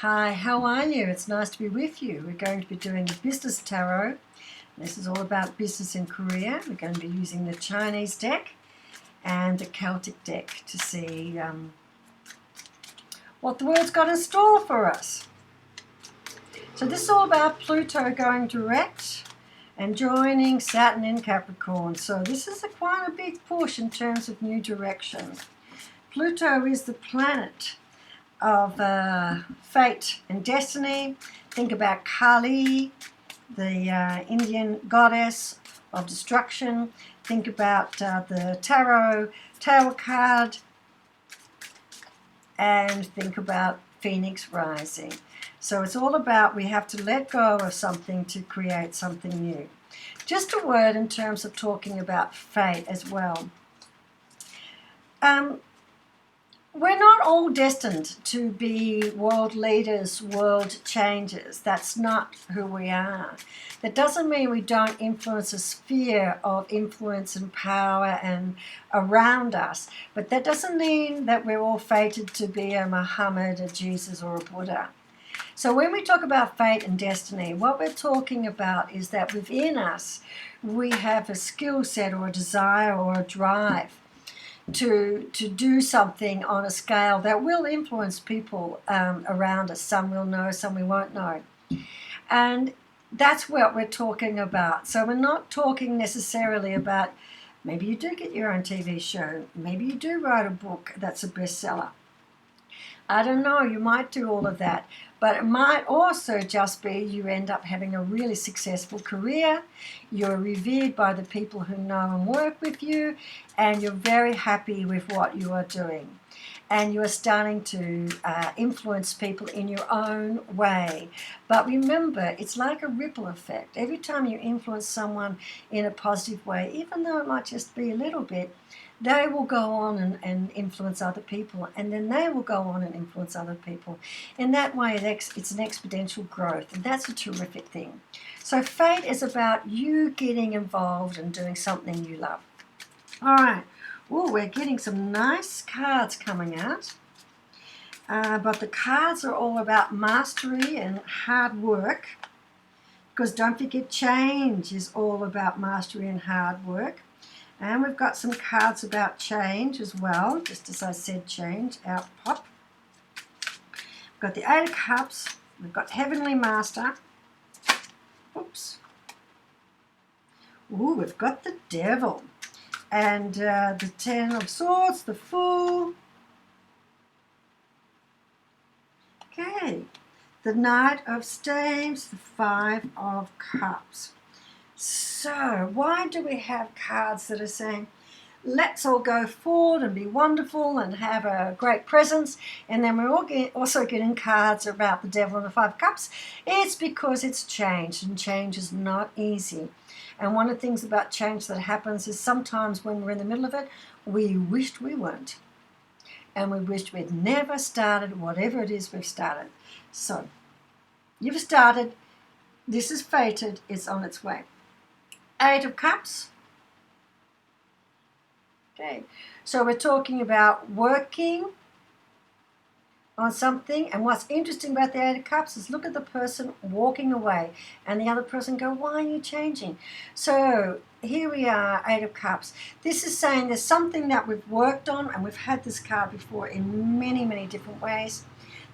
Hi, how are you? It's nice to be with you. We're going to be doing the business tarot. This is all about business and career. We're going to be using the Chinese deck and the Celtic deck to see what the world's got in store for us. So this is all about Pluto going direct and joining Saturn in Capricorn. So this is quite a big push in terms of new direction. Pluto is the planet of fate and destiny. Think about Kali, the Indian goddess of destruction. Think about the tarot tower card, and think about Phoenix rising. So it's all about we have to let go of something to create something new. Just a word in terms of talking about fate as well. We're not all destined to be world leaders, world changers. That's not who we are. That doesn't mean we don't influence a sphere of influence and power and around us. But that doesn't mean that we're all fated to be a Muhammad, a Jesus, or a Buddha. So when we talk about fate and destiny, what we're talking about is that within us, we have a skill set or a desire or a drive to do something on a scale that will influence people around us. Some will know, some we won't know. And that's what we're talking about. So we're not talking necessarily about, maybe you do get your own TV show, maybe you do write a book that's a bestseller. I don't know, you might do all of that. But it might also just be you end up having a really successful career, you're revered by the people who know and work with you, and you're very happy with what you are doing. And you are starting to influence people in your own way. But remember, it's like a ripple effect. Every time you influence someone in a positive way, even though it might just be a little bit, they will go on and influence other people, and then they will go on and influence other people. In that way, it's an exponential growth, and that's a terrific thing. So fate is about you getting involved and doing something you love. All right. Oh, we're getting some nice cards coming out. But the cards are all about mastery and hard work, because don't forget, change is all about mastery and hard work. And we've got some cards about change as well, just as I said, change, out pop. We've got the Eight of Cups, we've got Heavenly Master. Oops. Ooh, we've got the Devil. And the Ten of Swords, the Fool. Okay. The Knight of Staves, the Five of Cups. So, why do we have cards that are saying, let's all go forward and be wonderful and have a great presence, and then we're also getting cards about the Devil and the Five of Cups? It's because it's change, and change is not easy. And one of the things about change that happens is sometimes when we're in the middle of it, we wished we weren't. And we wished we'd never started whatever it is we've started. So, you've started, this is fated, it's on its way. Eight of Cups. Okay, so we're talking about working on something, and what's interesting about the Eight of Cups is look at the person walking away and the other person go, why are you changing? So here we are, Eight of Cups. This is saying there's something that we've worked on, and we've had this card before in many, many different ways.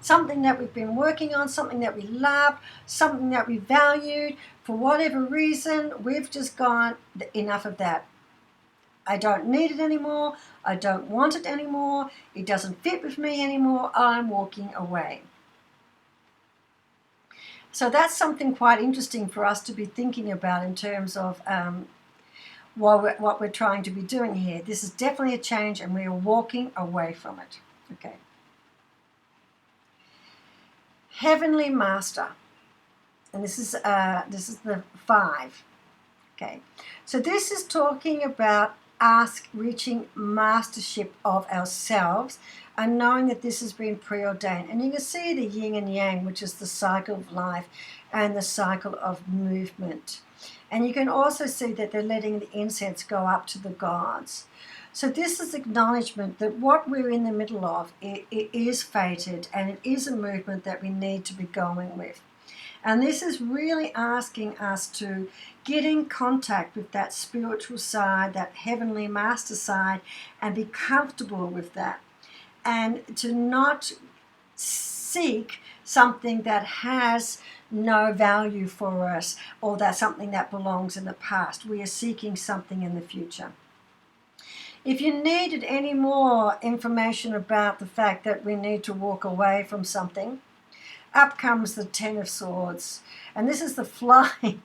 Something that we've been working on, something that we loved, something that we valued. For whatever reason, we've just gone, enough of that. I don't need it anymore. I don't want it anymore. It doesn't fit with me anymore. I'm walking away. So that's something quite interesting for us to be thinking about in terms of what we're trying to be doing here. This is definitely a change, and we are walking away from it. Okay. Heavenly Master, and this is the 5. Okay, so this is talking about us reaching mastership of ourselves and knowing that this has been preordained. And you can see the yin and yang, which is the cycle of life and the cycle of movement. And you can also see that they're letting the incense go up to the gods. So this is acknowledgement that what we're in the middle of, it is fated, and it is a movement that we need to be going with. And this is really asking us to get in contact with that spiritual side, that heavenly master side, and be comfortable with that. And to not seek something that has no value for us, or that something that belongs in the past. We are seeking something in the future. If you needed any more information about the fact that we need to walk away from something, up comes the Ten of Swords. And this is the flying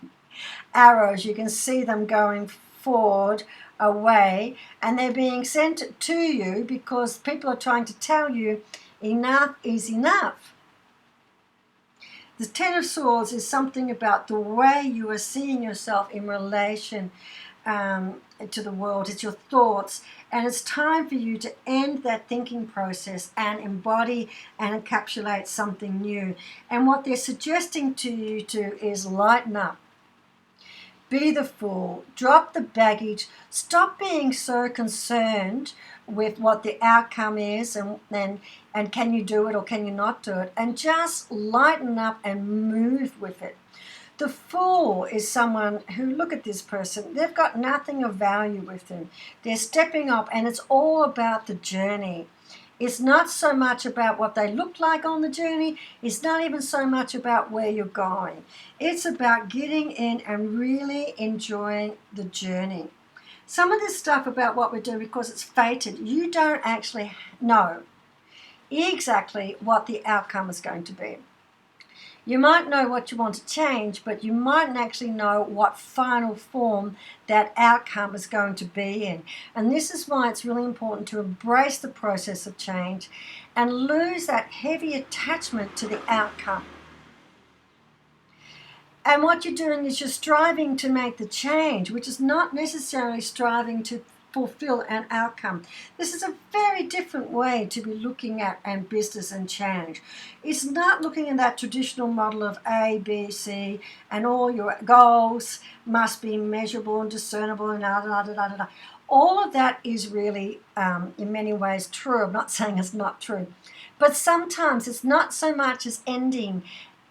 arrows. You can see them going forward, away, and they're being sent to you because people are trying to tell you enough is enough. The Ten of Swords is something about the way you are seeing yourself in relation to the world. It's your thoughts, and it's time for you to end that thinking process and embody and encapsulate something new. And what they're suggesting to you is lighten up. Be the fool, drop the baggage, stop being so concerned with what the outcome is and can you do it or can you not do it, and just lighten up and move with it. The fool is someone who, look at this person, they've got nothing of value with them. They're stepping up, and it's all about the journey. It's not so much about what they look like on the journey. It's not even so much about where you're going. It's about getting in and really enjoying the journey. Some of this stuff about what we're doing, because it's fated, you don't actually know exactly what the outcome is going to be. You might know what you want to change, but you mightn't actually know what final form that outcome is going to be in. And this is why it's really important to embrace the process of change and lose that heavy attachment to the outcome. And what you're doing is you're striving to make the change, which is not necessarily striving to fulfill an outcome. This is a very different way to be looking at and business and change. It's not looking at that traditional model of A, B, C, and all your goals must be measurable and discernible and da da da da da. All of that is really, in many ways, true. I'm not saying it's not true. But sometimes it's not so much as ending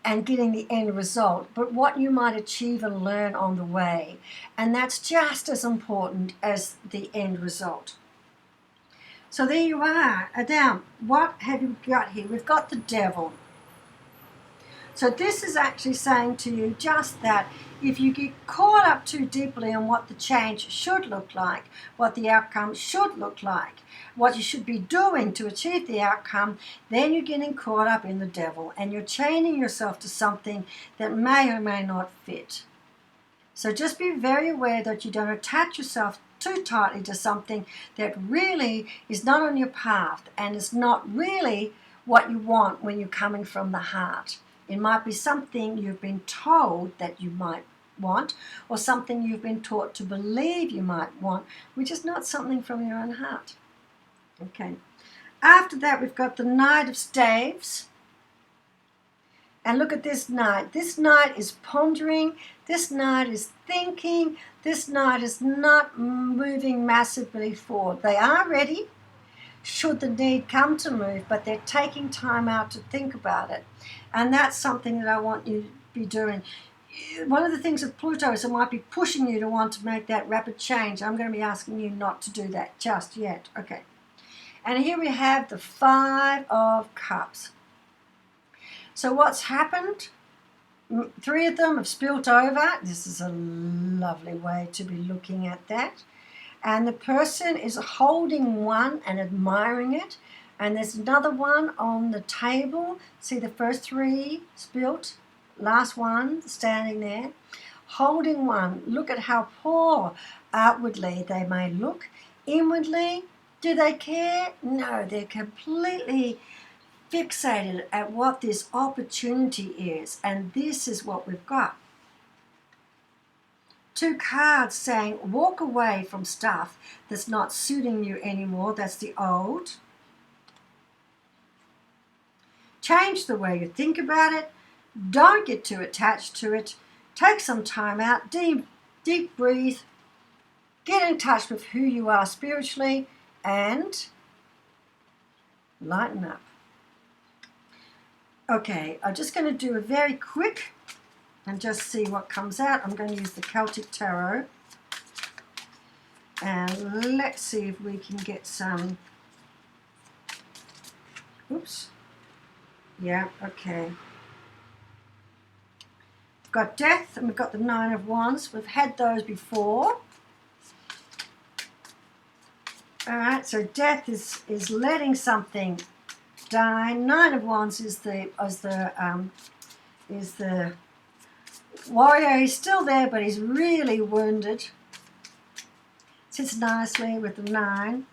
and getting the end result, but what you might achieve and learn on the way. And that's just as important as the end result. So there you are. Now, what have you got here? We've got the Devil. So this is actually saying to you just that if you get caught up too deeply on what the change should look like, what the outcome should look like, what you should be doing to achieve the outcome, then you're getting caught up in the Devil and you're chaining yourself to something that may or may not fit. So just be very aware that you don't attach yourself too tightly to something that really is not on your path and is not really what you want when you're coming from the heart. It might be something you've been told that you might want, or something you've been taught to believe you might want, which is not something from your own heart. Okay. After that, we've got the Knight of Staves. And look at this Knight. This Knight is pondering. This Knight is thinking. This Knight is not moving massively forward. They are ready, should the need come to move, but they're taking time out to think about it. And that's something that I want you to be doing. One of the things with Pluto is it might be pushing you to want to make that rapid change. I'm going to be asking you not to do that just yet. Okay. And here we have the Five of Cups. So what's happened? 3 of them have spilt over. This is a lovely way to be looking at that. And the person is holding one and admiring it. And there's another one on the table. See the first 3 spilt? Last one standing there. Holding one. Look at how poor outwardly they may look. Inwardly, do they care? No, they're completely fixated at what this opportunity is. And this is what we've got. 2 cards saying walk away from stuff that's not suiting you anymore. That's the old. Change the way you think about it. Don't get too attached to it. Take some time out. Deep breathe. Get in touch with who you are spiritually. and lighten up. Okay, I'm just going to do a very quick and just see what comes out. I'm going to use the Celtic Tarot. And let's see if we can get some. Oops. Yeah, okay. We've got Death and we've got the Nine of Wands. We've had those before. Alright, so Death is letting something die. Nine of Wands is the warrior. He's still there, but he's really wounded. Sits nicely with the 9.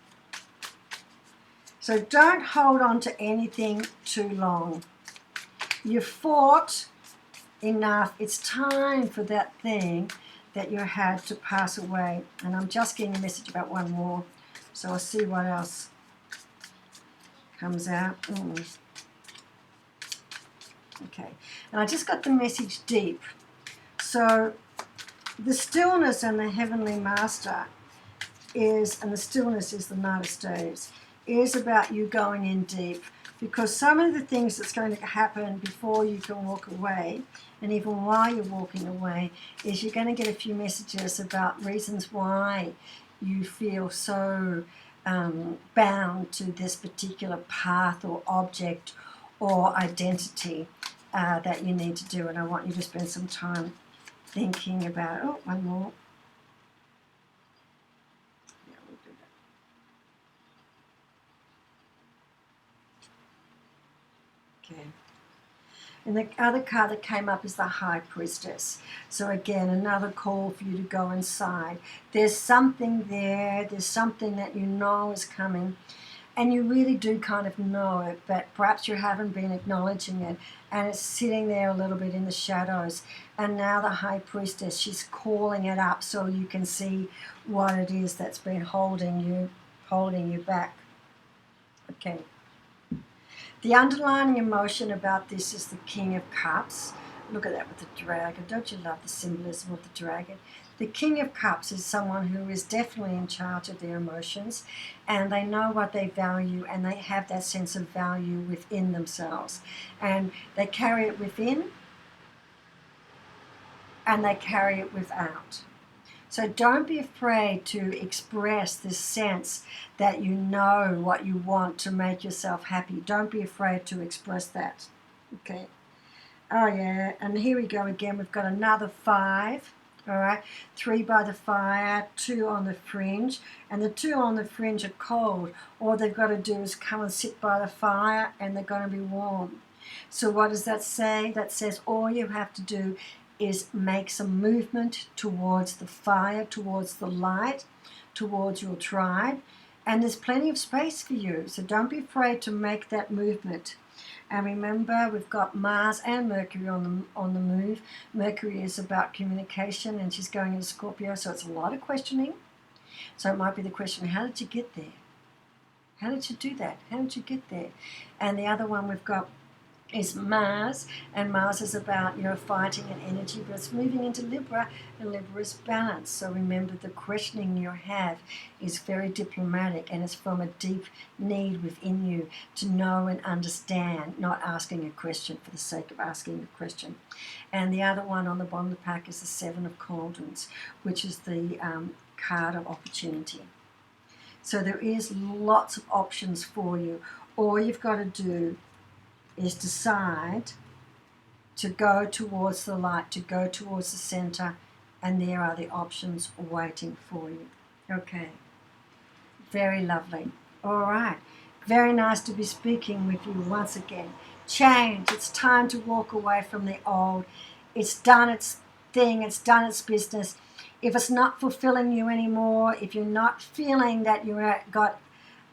So don't hold on to anything too long. You fought enough. It's time for that thing that you had to pass away. And I'm just getting a message about one more. So I'll see what else comes out. Okay. And I just got the message deep. So the stillness and the Heavenly Master is, and the stillness is the Knight of Staves, is about you going in deep, because some of the things that's going to happen before you can walk away, and even while you're walking away, is you're going to get a few messages about reasons why you feel so bound to this particular path or object or identity that you need to do. And I want you to spend some time thinking about, oh, one more. Okay. And the other card that came up is the High Priestess. So again, another call for you to go inside. There's something there. There's something that you know is coming. And you really do kind of know it, but perhaps you haven't been acknowledging it. And it's sitting there a little bit in the shadows. And now the High Priestess, she's calling it up so you can see what it is that's been holding you back. Okay. The underlying emotion about this is the King of Cups. Look at that with the dragon. Don't you love the symbolism of the dragon? The King of Cups is someone who is definitely in charge of their emotions, and they know what they value, and they have that sense of value within themselves. And they carry it within, and they carry it without. So don't be afraid to express this sense that you know what you want to make yourself happy. Don't be afraid to express that. Okay. Oh, yeah. And here we go again. We've got another 5. All right. 3 by the fire, 2 on the fringe. And the 2 on the fringe are cold. All they've got to do is come and sit by the fire and they're going to be warm. So what does that say? That says all you have to do is make some movement towards the fire, towards the light, towards your tribe. And there's plenty of space for you. So don't be afraid to make that movement. And remember, we've got Mars and Mercury on the move. Mercury is about communication, and she's going into Scorpio, so it's a lot of questioning. So it might be the question, how did you get there? How did you do that? How did you get there? And the other one we've got is Mars, and Mars is about, fighting and energy, but it's moving into Libra, and Libra is balance. So remember, the questioning you have is very diplomatic, and it's from a deep need within you to know and understand, not asking a question for the sake of asking a question. And the other one on the bottom of the pack is the 7 of Cauldrons, which is the card of opportunity. So there is lots of options for you. All you've got to do is decide to go towards the light, to go towards the center, and there are the options waiting for you. Okay. Very lovely. All right. Very nice to be speaking with you once again. Change. It's time to walk away from the old. It's done its thing. It's done its business. If it's not fulfilling you anymore, if you're not feeling that you've got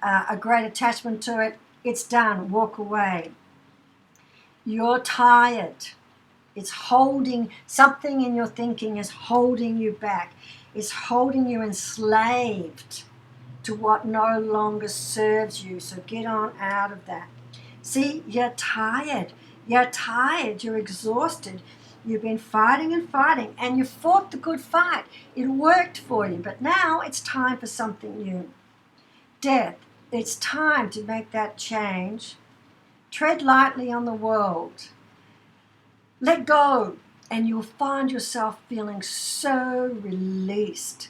a great attachment to it, it's done. Walk away. You're tired. It's holding, something in your thinking is holding you back. It's holding you enslaved to what no longer serves you. So get on out of that. See, you're tired. You're tired. You're exhausted. You've been fighting and fighting, and you fought the good fight. It worked for you, but now it's time for something new. death. It's time to make that change. Tread lightly on the world. Let go, and you'll find yourself feeling so released.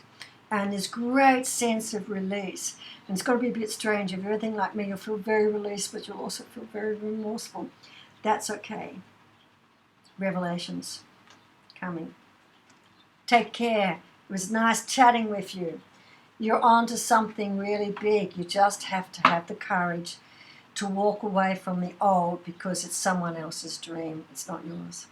And this great sense of release. And it's got to be a bit strange. If you're anything like me, you'll feel very released, but you'll also feel very remorseful. That's okay. Revelations coming. Take care. It was nice chatting with you. You're on to something really big. You just have to have the courage to walk away from the old because it's someone else's dream. It's not yours.